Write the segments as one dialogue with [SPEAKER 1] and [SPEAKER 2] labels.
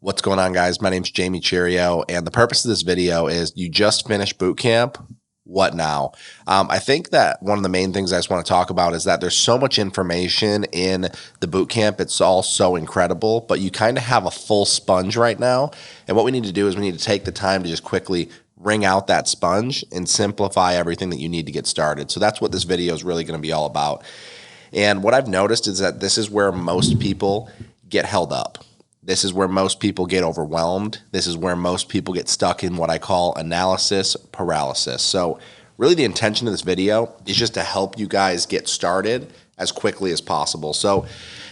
[SPEAKER 1] What's going on, guys? My name's Jamie Chirio, and the purpose of this video is you just finished boot camp. What now? I think that one of the main things I just want to talk about is that there's so much information in the boot camp. It's all so incredible, but you kind of have a full sponge right now. And what we need to do is we need to take the time to just quickly wring out that sponge and simplify everything that you need to get started. So that's what this video is really going to be all about. And what I've noticed is that this is where most people get held up. This is where most people get overwhelmed. This is where most people get stuck in what I call analysis paralysis. So really the intention of this video is just to help you guys get started as quickly as possible. So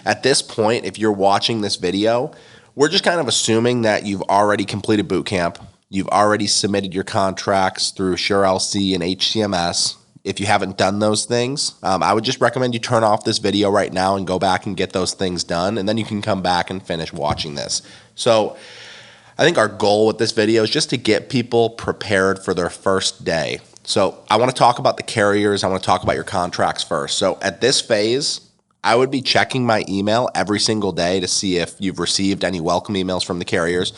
[SPEAKER 1] at this point, if you're watching this video, we're just kind of assuming that you've already completed boot camp. You've already submitted your contracts through SureLC and HCMS. If you haven't done those things, I would just recommend you turn off this video right now and go back and get those things done, and then you can come back and finish watching this. So I think our goal with this video is just to get people prepared for their first day. So I want to talk about the carriers. I want to talk about your contracts first. So at this phase, I would be checking my email every single day to see if you've received any welcome emails from the carriers.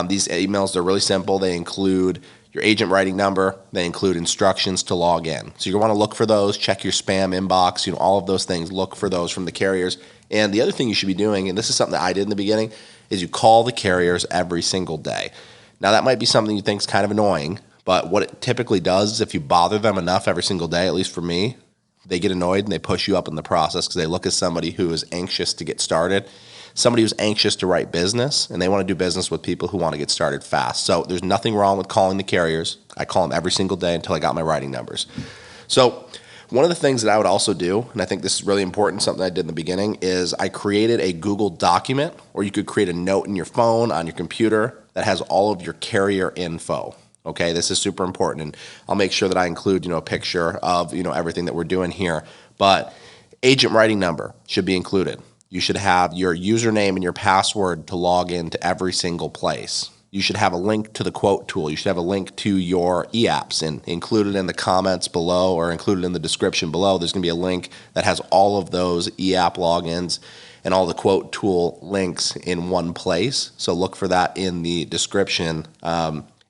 [SPEAKER 1] These emails are really simple. They include your agent writing number. They include instructions to log in. So you want to look for those, check your spam inbox, all of those things, look for those from the carriers. And the other thing you should be doing, and this is something that I did in the beginning, is you call the carriers every single day. Now that might be something you think is kind of annoying, but what it typically does is if you bother them enough every single day, at least for me, they get annoyed and they push you up in the process because they look at somebody who is anxious to get started, somebody who's anxious to write business, and they want to do business with people who want to get started fast. So there's nothing wrong with calling the carriers. I call them every single day until I got my writing numbers. So one of the things that I would also do, and I think this is really important, something I did in the beginning, is I created a Google document, or you could create a note in your phone, on your computer, that has all of your carrier info. Okay, this is super important, and I'll make sure that I include, a picture of, everything that we're doing here. But agent writing number should be included. You should have your username and your password to log into every single place. You should have a link to the quote tool. You should have a link to your e-apps, and included in the comments below or included in the description below, there's going to be a link that has all of those e-app logins and all the quote tool links in one place. So look for that in the description.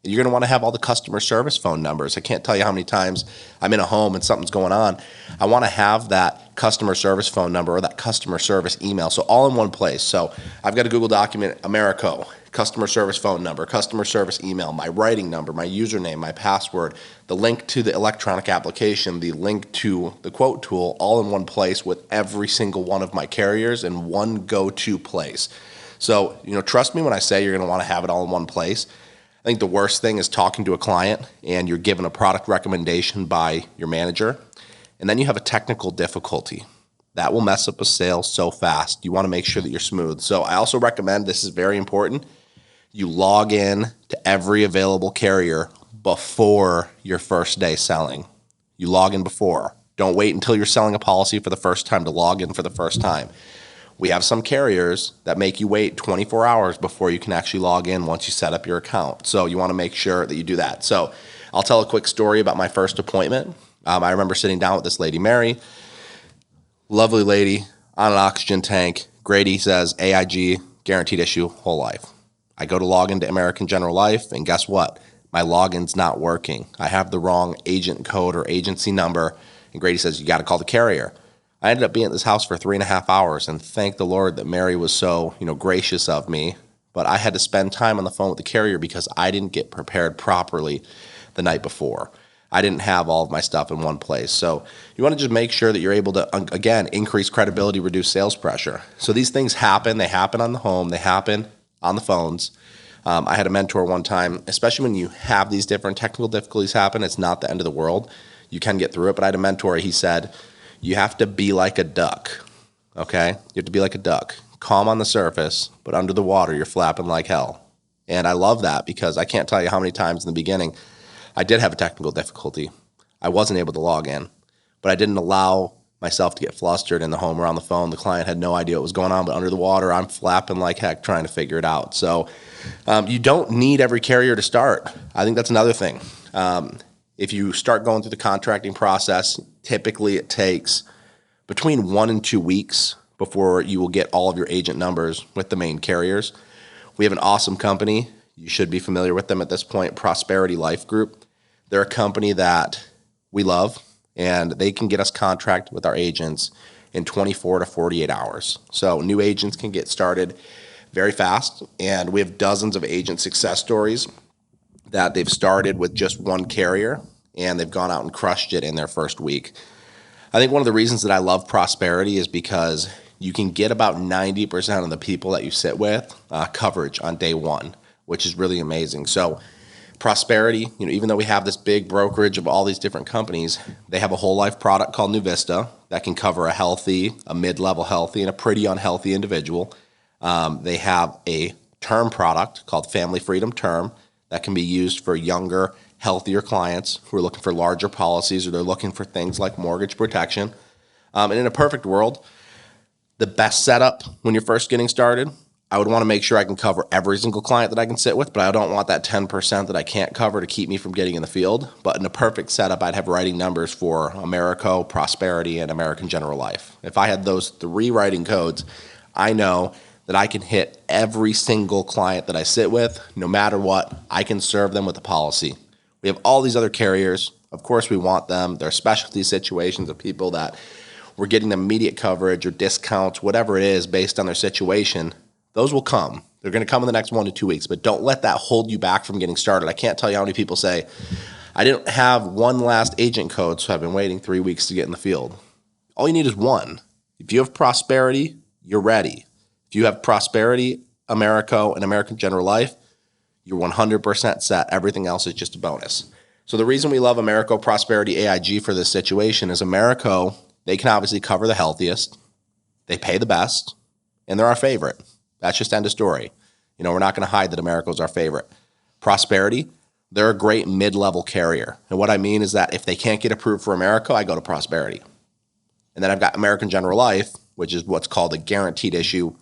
[SPEAKER 1] You're going to want to have all the customer service phone numbers. I can't tell you how many times I'm in a home and something's going on. I want to have that customer service phone number or that customer service email. So all in one place. So I've got a Google document, Americo, customer service phone number, customer service email, my writing number, my username, my password, the link to the electronic application, the link to the quote tool, all in one place with every single one of my carriers in one go-to place. So, trust me when I say you're going to want to have it all in one place. I think the worst thing is talking to a client and you're given a product recommendation by your manager, and then you have a technical difficulty. That will mess up a sale so fast. You want to make sure that you're smooth. So I also recommend, this is very important, you log in to every available carrier before your first day selling. You log in before. Don't wait until you're selling a policy for the first time to log in for the first time. We have some carriers that make you wait 24 hours before you can actually log in once you set up your account. So you want to make sure that you do that. So I'll tell a quick story about my first appointment. I remember sitting down with this lady, Mary, lovely lady, on an oxygen tank. Grady says, AIG, guaranteed issue, whole life. I go to log into American General Life, and guess what? My login's not working. I have the wrong agent code or agency number, and Grady says, you got to call the carrier. I ended up being at this house for 3.5 hours, and thank the Lord that Mary was so, gracious of me. But I had to spend time on the phone with the carrier because I didn't get prepared properly the night before. I didn't have all of my stuff in one place. So you want to just make sure that you're able to, again, increase credibility, reduce sales pressure. So these things happen. They happen on the home. They happen on the phones. I had a mentor one time, especially when you have these different technical difficulties happen, it's not the end of the world. You can get through it. But I had a mentor, he said, you have to be like a duck, okay? You have to be like a duck. Calm on the surface, but under the water, you're flapping like hell. And I love that because I can't tell you how many times in the beginning I did have a technical difficulty. I wasn't able to log in, but I didn't allow myself to get flustered in the home or on the phone. The client had no idea what was going on, but under the water, I'm flapping like heck trying to figure it out. So you don't need every carrier to start. I think that's another thing. If you start going through the contracting process, typically it takes between 1 and 2 weeks before you will get all of your agent numbers with the main carriers. We have an awesome company. You should be familiar with them at this point, Prosperity Life Group. They're a company that we love, and they can get us contracted with our agents in 24 to 48 hours. So new agents can get started very fast, and we have dozens of agent success stories that they've started with just one carrier, and they've gone out and crushed it in their first week. I think one of the reasons that I love Prosperity is because you can get about 90% of the people that you sit with coverage on day one, which is really amazing. So Prosperity, even though we have this big brokerage of all these different companies, they have a whole life product called New Vista that can cover a healthy, a mid-level healthy, and a pretty unhealthy individual. They have a term product called Family Freedom Term that can be used for younger, healthier clients who are looking for larger policies, or they're looking for things like mortgage protection. And in a perfect world, the best setup when you're first getting started, I would want to make sure I can cover every single client that I can sit with, but I don't want that 10% that I can't cover to keep me from getting in the field. But in a perfect setup, I'd have writing numbers for Americo, Prosperity, and American General Life. If I had those 3 writing codes, I know that I can hit every single client that I sit with, no matter what. I can serve them with a policy. We have all these other carriers. Of course, we want them. There are specialty situations of people that we're getting immediate coverage or discounts, whatever it is, based on their situation. Those will come. They're going to come in the next 1 to 2 weeks, but don't let that hold you back from getting started. I can't tell you how many people say, I didn't have one last agent code, so I've been waiting 3 weeks to get in the field. All you need is one. If you have Prosperity, you're ready. If you have Prosperity, Americo, and American General Life, you're 100% set. Everything else is just a bonus. So the reason we love Americo, Prosperity, AIG for this situation is Americo, they can obviously cover the healthiest, they pay the best, and they're our favorite. That's just end of story. We're not going to hide that Americo is our favorite. Prosperity, they're a great mid-level carrier. And what I mean is that if they can't get approved for Americo, I go to Prosperity. And then I've got American General Life, which is what's called a guaranteed issue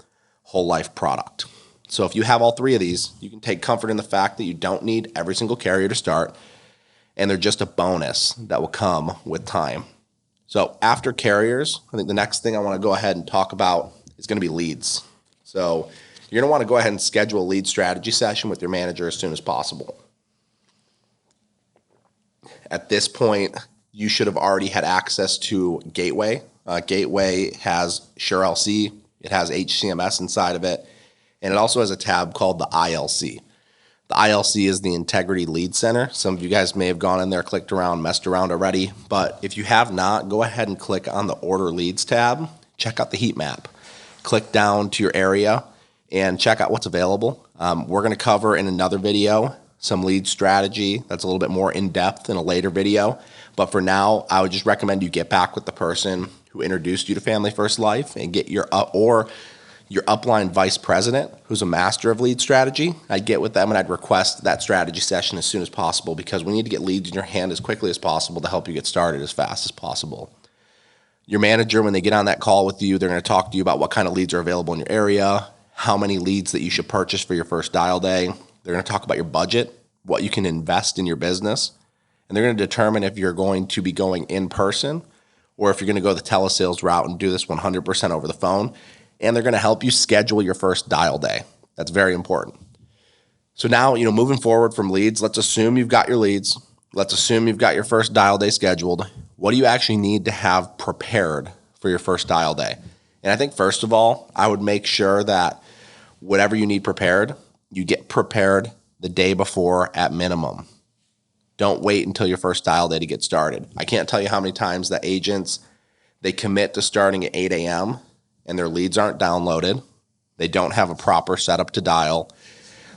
[SPEAKER 1] whole life product. So if you have all 3 of these, you can take comfort in the fact that you don't need every single carrier to start, and they're just a bonus that will come with time. So after carriers, I think the next thing I want to go ahead and talk about is going to be leads. So you're going to want to go ahead and schedule a lead strategy session with your manager as soon as possible. At this point, you should have already had access to Gateway. Gateway has SureLC. It has HCMS inside of it. And it also has a tab called the ILC. The ILC is the Integrity Lead Center. Some of you guys may have gone in there, clicked around, messed around already. But if you have not, go ahead and click on the Order Leads tab. Check out the heat map. Click down to your area and check out what's available. We're going to cover in another video some lead strategy that's a little bit more in-depth in a later video. But for now, I would just recommend you get back with the person who introduced you to Family First Life and get your upline vice president, who's a master of lead strategy. I'd get with them and I'd request that strategy session as soon as possible, because we need to get leads in your hand as quickly as possible to help you get started as fast as possible. Your manager, when they get on that call with you, they're going to talk to you about what kind of leads are available in your area, how many leads that you should purchase for your first dial day. They're going to talk about your budget, what you can invest in your business, and they're going to determine if you're going to be going in person or if you're going to go the telesales route and do this 100% over the phone. And they're going to help you schedule your first dial day. That's very important. So now, moving forward from leads, let's assume you've got your leads. Let's assume you've got your first dial day scheduled. What do you actually need to have prepared for your first dial day? And I think, first of all, I would make sure that whatever you need prepared, you get prepared the day before at minimum. Don't wait until your first dial day to get started. I can't tell you how many times that agents, they commit to starting at 8 a.m., and their leads aren't downloaded. They don't have a proper setup to dial.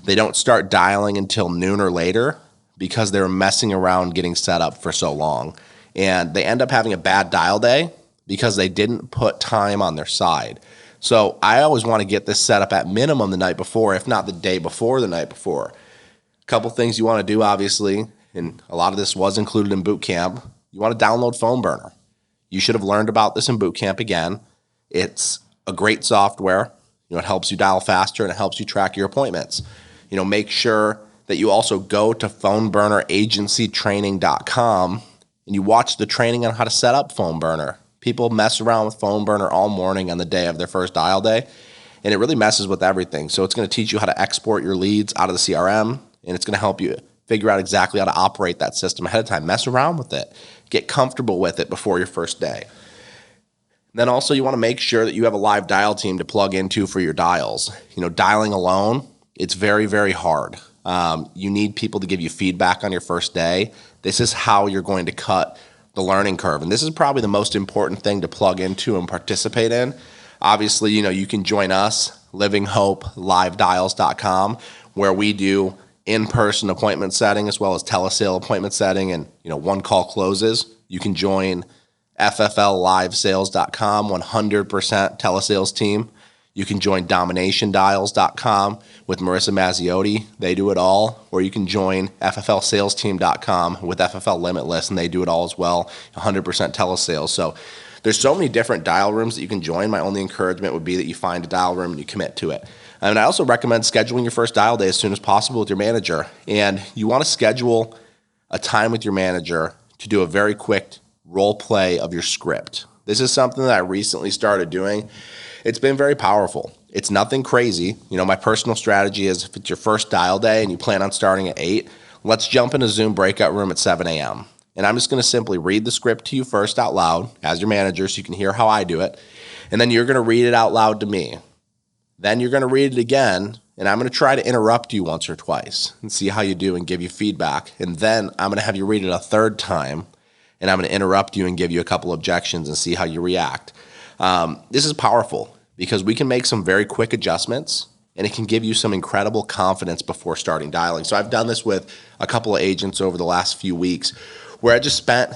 [SPEAKER 1] They don't start dialing until noon or later because they're messing around getting set up for so long. And they end up having a bad dial day because they didn't put time on their side. So I always want to get this set up at minimum the night before, if not the day before the night before. A couple things you want to do, obviously, and a lot of this was included in Bootcamp. You want to download Phone Burner. You should have learned about this in Bootcamp again. It's a great software. It helps you dial faster and it helps you track your appointments. Make sure that you also go to phoneburneragencytraining.com and you watch the training on how to set up Phone Burner. People mess around with Phone Burner all morning on the day of their first dial day, and it really messes with everything. So it's going to teach you how to export your leads out of the CRM, and it's going to help you figure out exactly how to operate that system ahead of time. Mess around with it. Get comfortable with it before your first day. Then also you want to make sure that you have a live dial team to plug into for your dials. Dialing alone, it's very, very hard. You need people to give you feedback on your first day. This is how you're going to cut the learning curve. And this is probably the most important thing to plug into and participate in. Obviously, you can join us, livinghopelivedIals.com, where we do in-person appointment setting as well as telesale appointment setting and, one call closes. You can join FFLLivesales.com, 100% telesales team. You can join DominationDials.com with Marissa Mazziotti. They do it all. Or you can join FFLSalesTeam.com with FFL Limitless, and they do it all as well, 100% telesales. So there's so many different dial rooms that you can join. My only encouragement would be that you find a dial room and you commit to it. And I also recommend scheduling your first dial day as soon as possible with your manager. And you want to schedule a time with your manager to do a very quick role play of your script. This is something that I recently started doing. It's been very powerful. It's nothing crazy. My personal strategy is if it's your first dial day and you plan on starting at 8, let's jump in a Zoom breakout room at 7 a.m. And I'm just going to simply read the script to you first out loud as your manager so you can hear how I do it. And then you're going to read it out loud to me. Then you're going to read it again, and I'm going to try to interrupt you once or twice and see how you do and give you feedback. And then I'm going to have you read it a third time, and I'm going to interrupt you and give you a couple objections and see how you react. This is powerful because we can make some very quick adjustments, and it can give you some incredible confidence before starting dialing. So I've done this with a couple of agents over the last few weeks where I just spent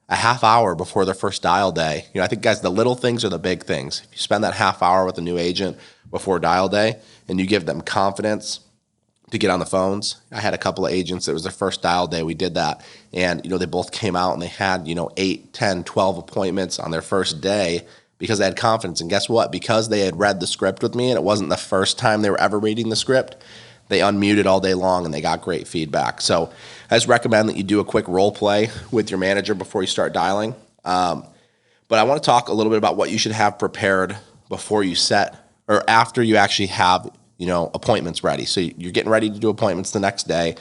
[SPEAKER 1] a half hour before their first dial day. I think, guys, the little things are the big things. If you spend that half hour with a new agent before dial day and you give them confidence to get on the phones. I had a couple of agents, it was their first dial day, we did that. And, they both came out and they had, 8, 10, 12 appointments on their first day because they had confidence. And guess what? Because they had read the script with me and it wasn't the first time they were ever reading the script, they unmuted all day long and they got great feedback. So I just recommend that you do a quick role play with your manager before you start dialing. But I want to talk a little bit about what you should have prepared before you set or after you actually have, appointments ready. So you're getting ready to do appointments the next day.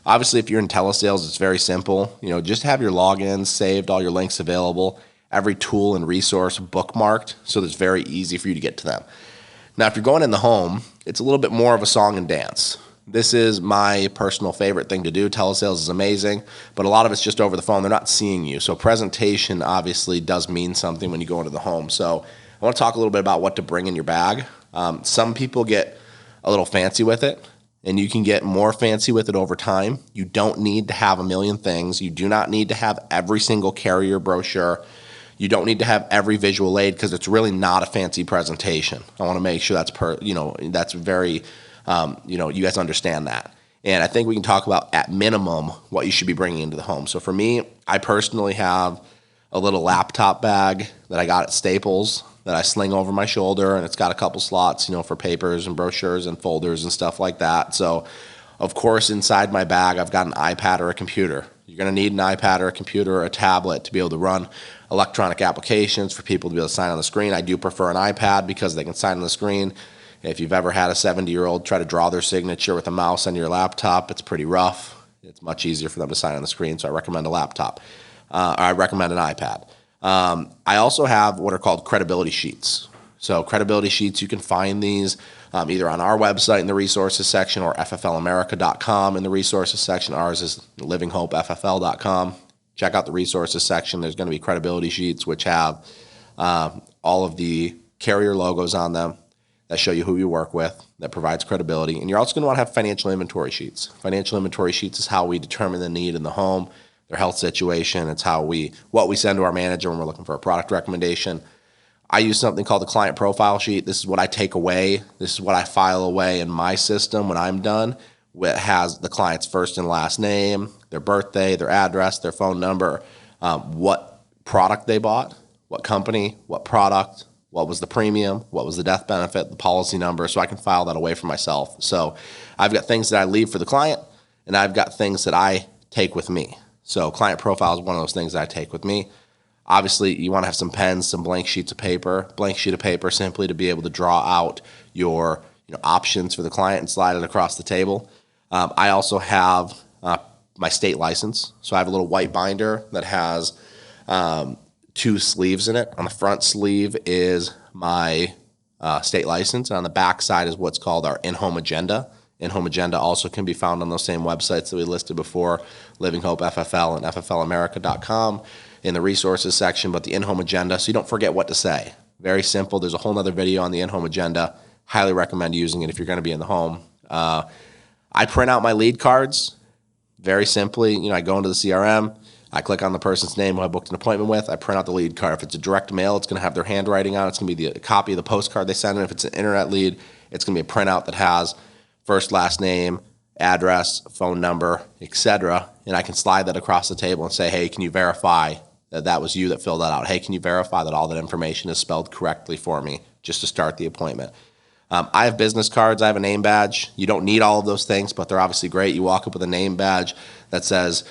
[SPEAKER 1] Obviously, if you're in telesales, it's very simple. Just have your logins saved, all your links available, every tool and resource bookmarked so that it's very easy for you to get to them. Now, if you're going in the home, it's a little bit more of a song and dance. This is my personal favorite thing to do. Telesales is amazing, but a lot of it's just over the phone. They're not seeing you. So presentation obviously does mean something when you go into the home. So I want to talk a little bit about what to bring in your bag. Some people get a little fancy with it, and you can get more fancy with it over time. You don't need to have a million things. You do not need to have every single carrier brochure. You don't need to have every visual aid because it's really not a fancy presentation. I want to make sure that's that's very, you guys understand that. And I think we can talk about at minimum what you should be bringing into the home. So for me, I personally have a little laptop bag that I got at Staples that I sling over my shoulder, and it's got a couple slots, for papers and brochures and folders and stuff like that. So, of course, inside my bag, I've got an iPad or a computer. You're going to need an iPad or a computer or a tablet to be able to run electronic applications for people to be able to sign on the screen. I do prefer an iPad because they can sign on the screen. If you've ever had a 70-year-old try to draw their signature with a mouse on your laptop, it's pretty rough. It's much easier for them to sign on the screen, so I recommend a laptop. I recommend an iPad. I also have what are called credibility sheets. So credibility sheets, you can find these either on our website in the resources section or fflamerica.com in the resources section. Ours is livinghopeffl.com. Check out the resources section. There's going to be credibility sheets which have all of the carrier logos on them that show you who you work with, that provides credibility. And you're also going to want to have financial inventory sheets. Financial inventory sheets is how we determine the need in the home, their health situation. It's what we send to our manager when we're looking for a product recommendation. I use something called the client profile sheet. This is what I take away. This is what I file away in my system when I'm done. It has the client's first and last name, their birthday, their address, their phone number, what product they bought, what company, what product, what was the premium, what was the death benefit, the policy number, so I can file that away for myself. So I've got things that I leave for the client, and I've got things that I take with me. So client profile is one of those things that I take with me. Obviously, you want to have some pens, some blank sheets of paper, blank sheet of paper simply to be able to draw out your options for the client and slide it across the table. I also have my state license. So I have a little white binder that has 2 sleeves in it. On the front sleeve is my state license, and on the back side is what's called our in-home agenda. In-home agenda also can be found on those same websites that we listed before, Living Hope FFL and FFLamerica.com in the resources section, but the in-home agenda, so you don't forget what to say. Very simple. There's a whole other video on the in-home agenda. Highly recommend using it if you're going to be in the home. I print out my lead cards very simply. I go into the CRM, I click on the person's name who I booked an appointment with, I print out the lead card. If it's a direct mail, it's going to have their handwriting on it. It's going to be the copy of the postcard they send in. If it's an internet lead, it's going to be a printout that has first, last name, address, phone number, etc. And I can slide that across the table and say, hey, can you verify that that was you that filled that out? Hey, can you verify that all that information is spelled correctly for me just to start the appointment? I have business cards. I have a name badge. You don't need all of those things, but they're obviously great. You walk up with a name badge that says,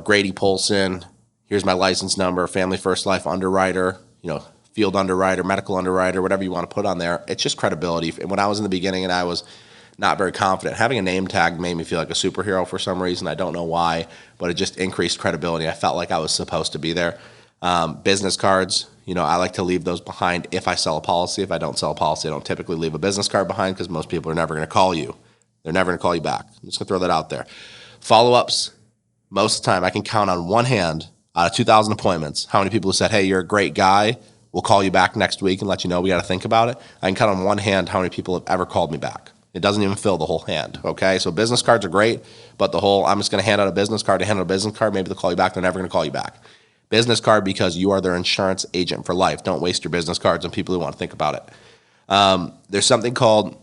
[SPEAKER 1] Grady Polson, here's my license number, Family First Life underwriter, field underwriter, medical underwriter, whatever you want to put on there. It's just credibility. And when I was in the beginning and I was not very confident, having a name tag made me feel like a superhero for some reason. I don't know why, but it just increased credibility. I felt like I was supposed to be there. Business cards, I like to leave those behind if I sell a policy. If I don't sell a policy, I don't typically leave a business card behind because most people are never going to call you. They're never going to call you back. I'm just going to throw that out there. Follow-ups, most of the time I can count on one hand out of 2,000 appointments how many people who said, hey, you're a great guy, we'll call you back next week and let you know we got to think about it. I can count on one hand how many people have ever called me back. It doesn't even fill the whole hand, okay? So business cards are great, but the whole I'm just going to hand out a business card to hand out a business card, maybe they'll call you back, they're never going to call you back. Business card because you are their insurance agent for life. Don't waste your business cards on people who want to think about it. There's something called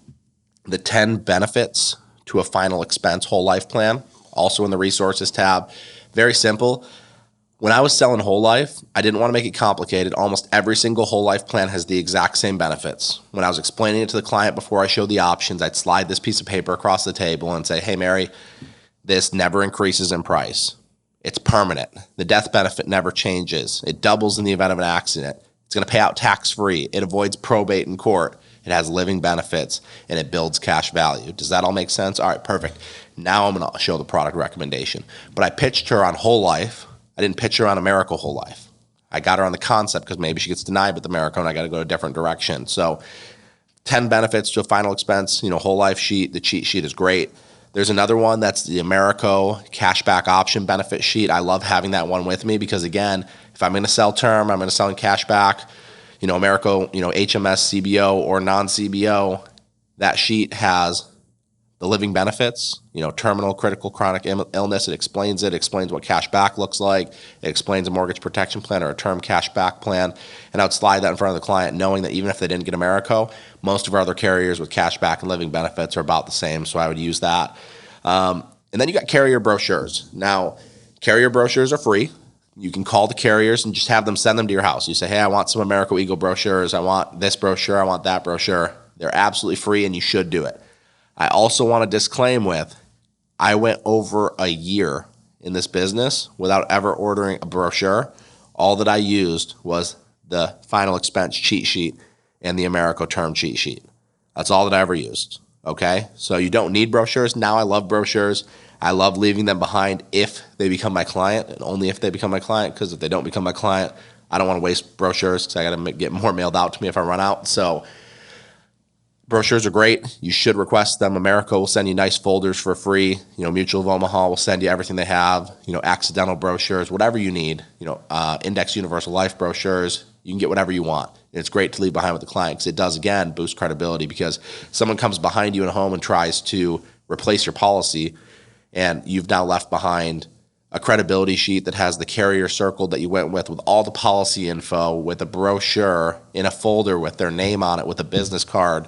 [SPEAKER 1] the 10 benefits to a final expense whole life plan, also in the resources tab. Very simple. When I was selling whole life, I didn't want to make it complicated. Almost every single whole life plan has the exact same benefits. When I was explaining it to the client before I showed the options, I'd slide this piece of paper across the table and say, hey, Mary, this never increases in price. It's permanent. The death benefit never changes. It doubles in the event of an accident. It's going to pay out tax-free. It avoids probate in court. It has living benefits, and it builds cash value. Does that all make sense? All right, perfect. Now I'm going to show the product recommendation. But I pitched her on whole life. I didn't pitch her on America whole life. I got her on the concept because maybe she gets denied with America and I got to go a different direction. So 10 benefits to a final expense, whole life sheet. The cheat sheet is great. There's another one that's the America cashback option benefit sheet. I love having that one with me because, again, if I'm going to sell term, I'm going to sell in cashback, America, HMS, CBO, or non-CBO, that sheet has the living benefits, terminal, critical, chronic illness. It explains what cashback looks like. It explains a mortgage protection plan or a term cashback plan. And I would slide that in front of the client knowing that even if they didn't get America, most of our other carriers with cashback and living benefits are about the same. So I would use that. And then you got carrier brochures. Now, carrier brochures are free. You can call the carriers and just have them send them to your house. You say, hey, I want some America Eagle brochures. I want this brochure. I want that brochure. They're absolutely free and you should do it. I also want to disclaim with, I went over a year in this business without ever ordering a brochure. All that I used was the final expense cheat sheet and the America term cheat sheet. That's all that I ever used, okay? So you don't need brochures. Now I love brochures. I love leaving them behind if they become my client and only if they become my client, because if they don't become my client, I don't want to waste brochures because I got to get more mailed out to me if I run out. So brochures are great. You should request them. America will send you nice folders for free. Mutual of Omaha will send you everything they have. Accidental brochures, whatever you need. Index Universal Life brochures. You can get whatever you want. And it's great to leave behind with the client because it does, again, boost credibility because someone comes behind you in a home and tries to replace your policy, and you've now left behind a credibility sheet that has the carrier circled that you went with all the policy info, with a brochure in a folder with their name on it, with a business card.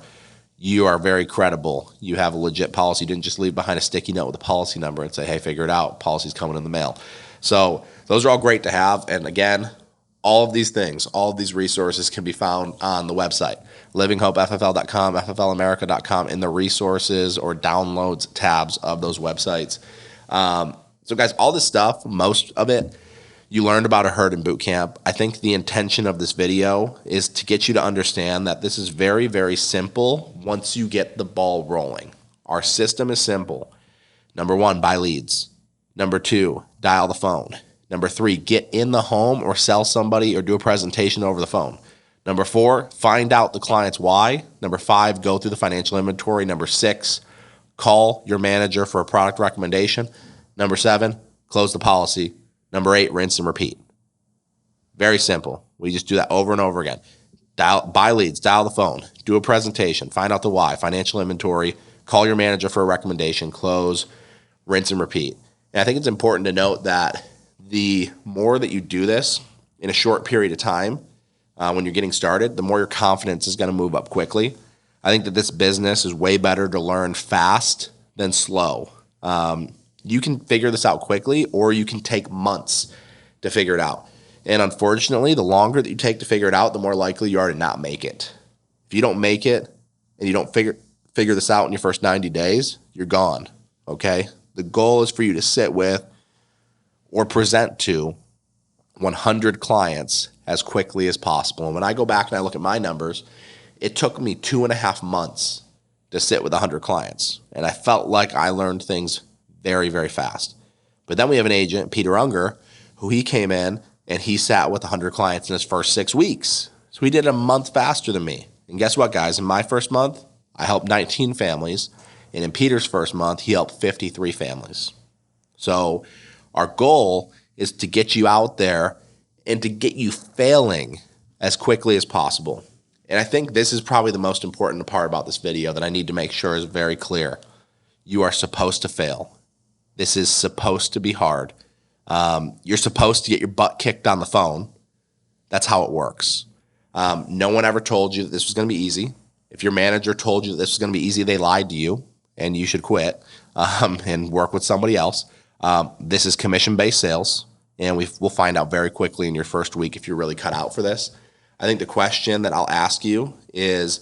[SPEAKER 1] You are very credible. You have a legit policy. You didn't just leave behind a sticky note with a policy number and say, hey, figure it out. Policy's coming in the mail. So those are all great to have. And again, all of these things, all of these resources can be found on the website, livinghopeffl.com, fflamerica.com, in the resources or downloads tabs of those websites. So guys, all this stuff, most of it, You learned about a herd in boot camp. I think the intention of this video is to get you to understand that this is very, very simple once you get the ball rolling. Our system is simple. Number 1, buy leads. Number 2, dial the phone. Number 3, get in the home or sell somebody or do a presentation over the phone. Number 4, find out the client's why. Number 5, go through the financial inventory. Number 6, call your manager for a product recommendation. Number 7, close the policy. Number 8, rinse and repeat. Very simple. We just do that over and over again. Buy leads, dial the phone, do a presentation, find out the why, financial inventory, call your manager for a recommendation, close, rinse and repeat. And I think it's important to note that the more that you do this in a short period of time, when you're getting started, the more your confidence is going to move up quickly. I think that this business is way better to learn fast than slow. You can figure this out quickly, or you can take months to figure it out. And unfortunately, the longer that you take to figure it out, the more likely you are to not make it. If you don't make it and you don't figure this out in your first 90 days, you're gone, okay? The goal is for you to sit with or present to 100 clients as quickly as possible. And when I go back and I look at my numbers, it took me 2.5 months to sit with 100 clients. And I felt like I learned things very, very fast. But then we have an agent, Peter Unger, who he came in and he sat with 100 clients in his first 6 weeks. So he did it a month faster than me. And guess what, guys? In my first month, I helped 19 families. And in Peter's first month, he helped 53 families. So our goal is to get you out there and to get you failing as quickly as possible. And I think this is probably the most important part about this video that I need to make sure is very clear. You are supposed to fail. This is supposed to be hard. You're supposed to get your butt kicked on the phone. That's how it works. No one ever told you that this was going to be easy. If your manager told you that this was going to be easy, they lied to you and you should quit and work with somebody else. This is commission-based sales, and we'll find out very quickly in your first week if you're really cut out for this. I think the question that I'll ask you is,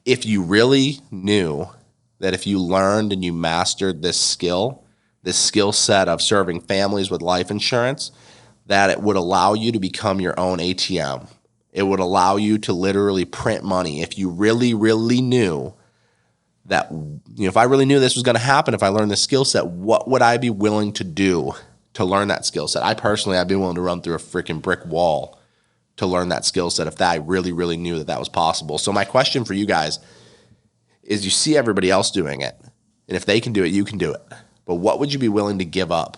[SPEAKER 1] if you really knew that if you learned and you mastered this skill set of serving families with life insurance, that it would allow you to become your own ATM. It would allow you to literally print money. If you really, really knew that, if I really knew this was going to happen, if I learned this skill set, what would I be willing to do to learn that skill set? I'd be willing to run through a freaking brick wall to learn that skill set if I really, really knew that was possible. So my question for you guys is, you see everybody else doing it, and if they can do it, you can do it. But what would you be willing to give up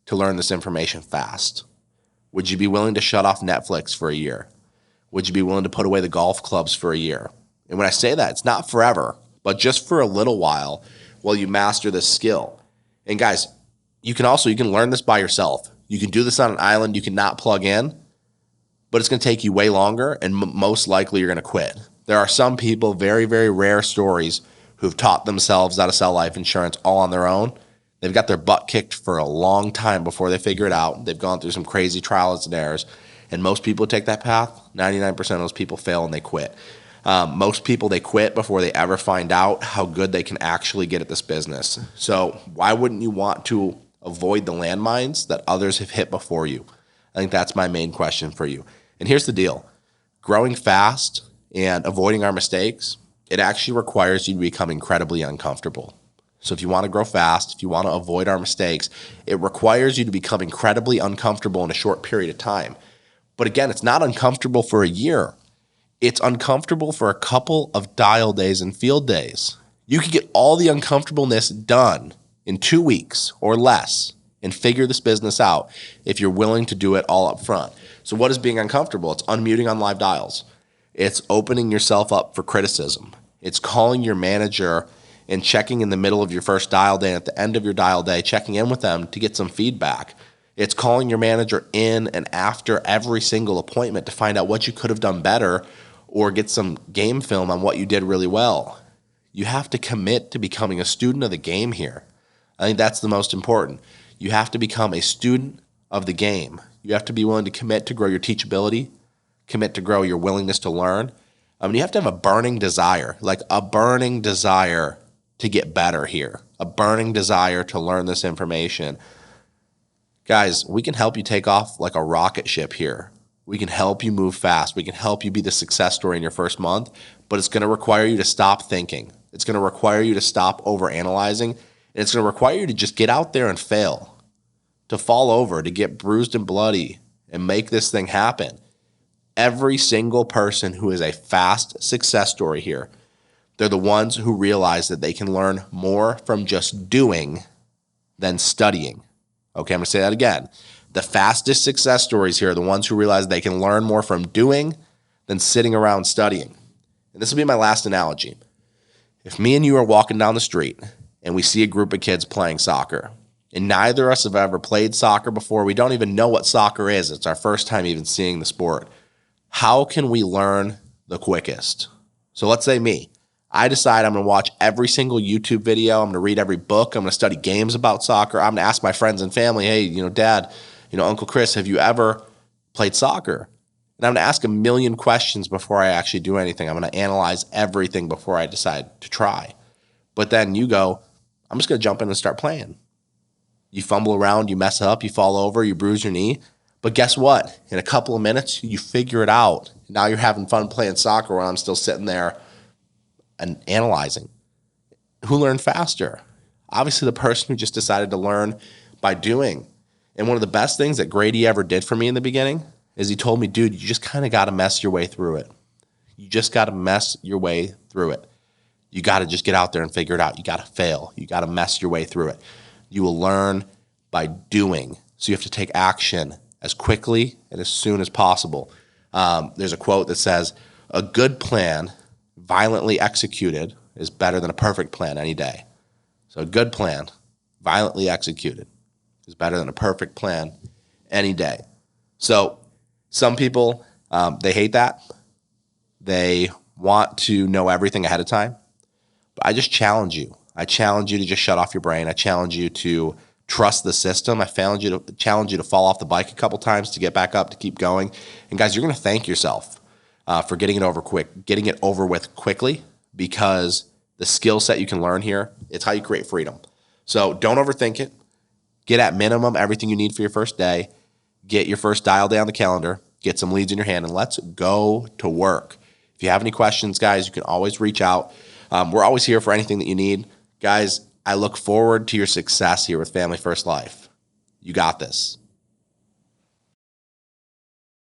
[SPEAKER 1] to learn this information fast? Would you be willing to shut off Netflix for a year? Would you be willing to put away the golf clubs for a year? And when I say that, it's not forever, but just for a little while you master this skill. And guys, you can learn this by yourself. You can do this on an island. You can not plug in, but it's going to take you way longer, and most likely you're going to quit. There are some people, very, very rare stories, who've taught themselves how to sell life insurance all on their own. They've got their butt kicked for a long time before they figure it out. They've gone through some crazy trials and errors. And most people take that path. 99% of those people fail and they quit. Most people, they quit before they ever find out how good they can actually get at this business. So why wouldn't you want to avoid the landmines that others have hit before you? I think that's my main question for you. And here's the deal. Growing fast and avoiding our mistakes, it actually requires you to become incredibly uncomfortable. So if you want to grow fast, if you want to avoid our mistakes, it requires you to become incredibly uncomfortable in a short period of time. But again, it's not uncomfortable for a year. It's uncomfortable for a couple of dial days and field days. You can get all the uncomfortableness done in 2 weeks or less and figure this business out if you're willing to do it all up front. So what is being uncomfortable? It's unmuting on live dials. It's opening yourself up for criticism. It's calling your manager and checking in the middle of your first dial day and at the end of your dial day, checking in with them to get some feedback. It's calling your manager in and after every single appointment to find out what you could have done better or get some game film on what you did really well. You have to commit to becoming a student of the game here. I think that's the most important. You have to become a student of the game. You have to be willing to commit to grow your teachability, commit to grow your willingness to learn. You have to have a burning desire, to get better here, a burning desire to learn this information. Guys, we can help you take off like a rocket ship here. We can help you move fast. We can help you be the success story in your first month, but it's going to require you to stop thinking. It's going to require you to stop overanalyzing, and it's going to require you to just get out there and fail, to fall over, to get bruised and bloody and make this thing happen. Every single person who is a fast success story here, they're the ones who realize that they can learn more from just doing than studying. Okay, I'm going to say that again. The fastest success stories here are the ones who realize they can learn more from doing than sitting around studying. And this will be my last analogy. If me and you are walking down the street and we see a group of kids playing soccer, and neither of us have ever played soccer before, we don't even know what soccer is. It's our first time even seeing the sport. How can we learn the quickest? So let's say me. I decide I'm going to watch every single YouTube video. I'm going to read every book. I'm going to study games about soccer. I'm going to ask my friends and family, hey, Dad, Uncle Chris, have you ever played soccer? And I'm going to ask a million questions before I actually do anything. I'm going to analyze everything before I decide to try. But then you go, I'm just going to jump in and start playing. You fumble around, you mess up, you fall over, you bruise your knee. But guess what? In a couple of minutes, you figure it out. Now you're having fun playing soccer while I'm still sitting there and analyzing. Who learned faster? Obviously, the person who just decided to learn by doing. And one of the best things that Grady ever did for me in the beginning is he told me, dude, you just kind of got to mess your way through it. You just got to mess your way through it. You got to just get out there and figure it out. You got to fail. You got to mess your way through it. You will learn by doing. So you have to take action as quickly and as soon as possible. There's a quote that says, a good plan violently executed is better than a perfect plan any day. So a good plan violently executed is better than a perfect plan any day. So some people, they hate that. They want to know everything ahead of time. But I just challenge you. I challenge you to just shut off your brain. I challenge you to trust the system. I challenge you to fall off the bike a couple times, to get back up, to keep going. And guys, you're going to thank yourself for getting it over with quickly, because the skill set you can learn here, it's how you create freedom. So don't overthink it. Get at minimum everything you need for your first day. Get your first dial day on the calendar. Get some leads in your hand, and let's go to work. If you have any questions, guys, you can always reach out. We're always here for anything that you need. Guys, I look forward to your success here with Family First Life. You got this.